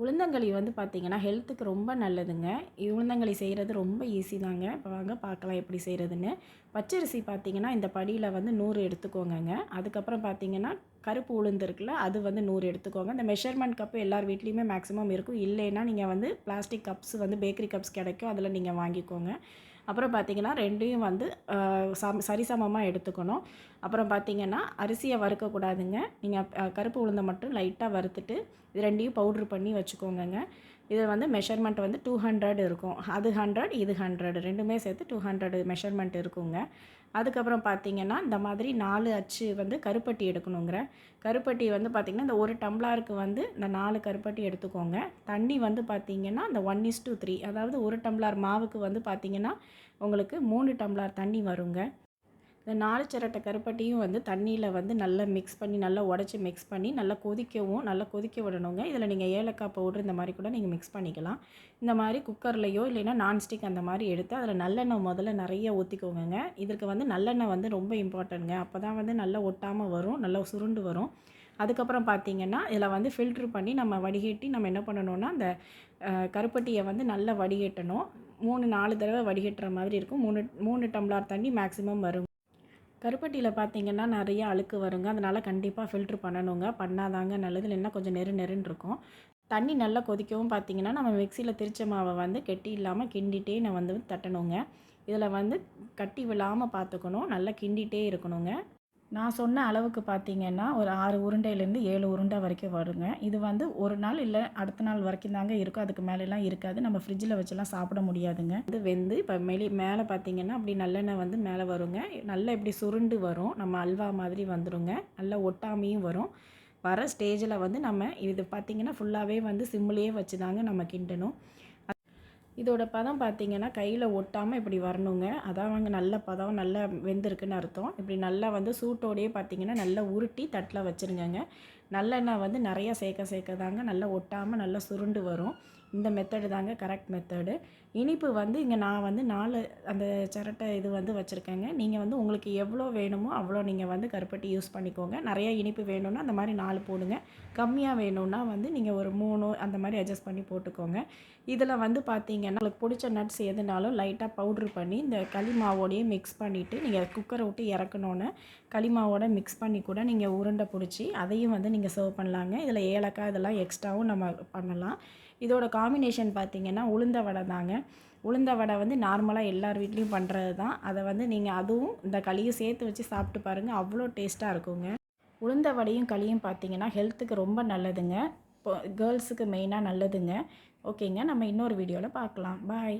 உளுந்தங்களி வந்து பார்த்திங்கன்னா ஹெல்த்துக்கு ரொம்ப நல்லதுங்க. உளுந்தங்களி செய்கிறது ரொம்ப ஈஸி தாங்க. இப்போ வாங்க பார்க்கலாம் எப்படி செய்கிறதுன்னு. பச்சரிசி பார்த்திங்கன்னா இந்த படியில் வந்து 100 எடுத்துக்கோங்கங்க. அதுக்கப்புறம் பார்த்திங்கன்னா கருப்பு உளுந்து இருக்குல்ல, அது வந்து 100 எடுத்துக்கோங்க. இந்த மெஷர்மெண்ட் கப்பு எல்லார் வீட்லேயுமே மேக்ஸிமம் இருக்கும். இல்லைன்னா நீங்கள் வந்து பிளாஸ்டிக் கப்ஸ் வந்து பேக்கரி கப்ஸ் கிடைக்கும், அதில் நீங்கள் வாங்கிக்கோங்க. அப்புறம் பார்த்திங்கன்னா 2யும் வந்து சரிசமமாக எடுத்துக்கணும். அப்புறம் பார்த்திங்கன்னா அரிசியை வறுக்கக்கூடாதுங்க. நீங்கள் கருப்பு உளுந்தை மட்டும் லைட்டாக வறுத்துட்டு இது 2யும் பவுட்ரு பண்ணி வச்சுக்கோங்கங்க. இது வந்து மெஷர்மெண்ட் வந்து 200 இருக்கும். அது 100, இது 100 2மே சேர்த்து 200 மெஷர்மெண்ட் இருக்குங்க. அதுக்கப்புறம் பார்த்திங்கன்னா இந்த மாதிரி 4 அச்சு வந்து கருப்பட்டி எடுக்கணுங்கிற. கருப்பட்டி வந்து பார்த்திங்கன்னா இந்த 1 டம்ளருக்கு வந்து இந்த 4 கருப்பட்டி எடுத்துக்கோங்க. தண்ணி வந்து பார்த்திங்கன்னா இந்த 1:3, அதாவது 1 டம்ளர் மாவுக்கு வந்து பார்த்திங்கன்னா உங்களுக்கு 3 டம்ளர் தண்ணி வருங்க. இந்த 4 சிரட்டை கருப்பட்டியும் வந்து தண்ணியில் வந்து நல்லா மிக்ஸ் பண்ணி, நல்லா உடச்சி மிக்ஸ் பண்ணி நல்லா கொதிக்க விடணுங்க. இதில் நீங்கள் ஏலக்காய் பவுட்ரு இந்த மாதிரி கூட நீங்கள் மிக்ஸ் பண்ணிக்கலாம். இந்த மாதிரி குக்கர்லையோ இல்லைன்னா நான்ஸ்டிக் அந்த மாதிரி எடுத்து அதில் நல்லெண்ணெய் முதல்ல நிறைய ஊற்றிக்கோங்க. இதற்கு வந்து நல்லெண்ணெய் வந்து ரொம்ப இம்பார்ட்டன்ட்ங்க. அப்போ தான் வந்து நல்லா ஒட்டாமல் வரும், நல்லா சுருண்டு வரும். அதுக்கப்புறம் பார்த்திங்கன்னா இதில் வந்து ஃபில்ட்ரு பண்ணி நம்ம வடிகட்டி நம்ம என்ன பண்ணணும்னா அந்த கருப்பட்டியை வந்து நல்லா வடிகட்டணும். 3-4 தடவை வடிகட்டுற மாதிரி இருக்கும். 3 டம்ளர் தண்ணி மேக்ஸிமம் வரும். கருப்பட்டியில் பார்த்திங்கன்னா நிறைய அழுக்கு வருங்க. அதனால் கண்டிப்பாக ஃபில்ட்ரு பண்ணணுங்க. பண்ணாதாங்க நல்லது. இல்லைன்னா கொஞ்சம் நெருன்னு இருக்கும். தண்ணி நல்லா கொதிக்கவும் பார்த்திங்கன்னா நம்ம மிக்சியில் திரிச்ச மாவை வந்து கெட்டி இல்லாமல் கிண்டிகிட்டே நான் வந்து தட்டணுங்க. இதில் வந்து கட்டி விழாமல் பார்த்துக்கணும். நல்லா கிண்டிகிட்டே இருக்கணுங்க. நான் சொன்ன அளவுக்கு பார்த்திங்கன்னா ஒரு 6 உருண்டையிலேருந்து 7 உருண்டை வரைக்கும் வருங்க. இது வந்து ஒரு நாள் இல்லை அடுத்த நாள் வரைக்கும் தாங்க இருக்கும். அதுக்கு மேலெலாம் இருக்காது. நம்ம ஃப்ரிட்ஜில் வச்சுலாம் சாப்பிட முடியாதுங்க. இது வெந்து இப்போ மேலே பார்த்திங்கன்னா அப்படி நல்லெண்ணெய் வந்து மேலே வருங்க. நல்லா இப்படி சுருண்டு வரும். நம்ம அல்வா மாதிரி வந்துடுங்க. நல்லா ஒட்டாமையும் வரும். வர ஸ்டேஜில் வந்து நம்ம இது பார்த்திங்கன்னா ஃபுல்லாகவே வந்து சிம்மிலேயே வச்சு தாங்க நம்ம கிண்டணும். இதோட பதம் பார்த்திங்கன்னா கையில் ஒட்டாமல் இப்படி வரணுங்க. அதான் வந்து நல்ல பதம், நல்லா வெந்திருக்குன்னு அர்த்தம். இப்படி நல்லா வந்து சூட்டோடையே பார்த்திங்கன்னா நல்லா உருட்டி தட்டில் வச்சுருங்கங்க. நல்லெண்ணெய் வந்து நிறையா சேர்க்க தாங்க நல்லா ஒட்டாமல் நல்லா சுருண்டு வரும். இந்த மெத்தடு தாங்க கரெக்ட் மெத்தடு. இனிப்பு வந்து இங்கே நான் வந்து 4 அந்த சிரட்டை இது வந்து வச்சுருக்கேங்க. நீங்கள் வந்து உங்களுக்கு எவ்வளோ வேணுமோ அவ்வளோ நீங்கள் வந்து கருப்பட்டி யூஸ் பண்ணிக்கோங்க. நிறையா இனிப்பு வேணும்னா அந்த மாதிரி 4 போடுங்க. கம்மியாக வேணும்னா வந்து நீங்கள் ஒரு 3 அந்த மாதிரி அட்ஜஸ்ட் பண்ணி போட்டுக்கோங்க. இதில் வந்து பார்த்திங்கன்னா உங்களுக்கு பிடிச்ச நட்ஸ் எதுனாலும் லைட்டாக பவுட்ரு பண்ணி இந்த களி மாவோடையே மிக்ஸ் பண்ணிவிட்டு நீங்கள் குக்கரை விட்டு இறக்கணுன்னு களி மாவோட மிக்ஸ் பண்ணி கூட நீங்கள் உருண்டை பிடிச்சி அதையும் வந்து நீங்கள் சர்வ் பண்ணலாங்க. இதில் ஏலக்காய் இதெல்லாம் எக்ஸ்ட்ராவும் நம்ம பண்ணலாம். இதோட காம்பினேஷன் பார்த்திங்கன்னா உளுந்த வடை தாங்க. உளுந்த வடை வந்து நார்மலாக எல்லார் வீட்லேயும் பண்ணுறது தான். அதை வந்து நீங்கள் அதுவும் இந்த களியும் சேர்த்து வச்சு சாப்பிட்டு பாருங்கள். அவ்வளோ டேஸ்ட்டாக இருக்குங்க. உளுந்த வடையும் களியும் பார்த்திங்கன்னா ஹெல்த்துக்கு ரொம்ப நல்லதுங்க. இப்போ கேர்ள்ஸுக்கு மெயினாக நல்லதுங்க. ஓகேங்க, நம்ம இன்னொரு வீடியோவில் பார்க்கலாம். பாய்.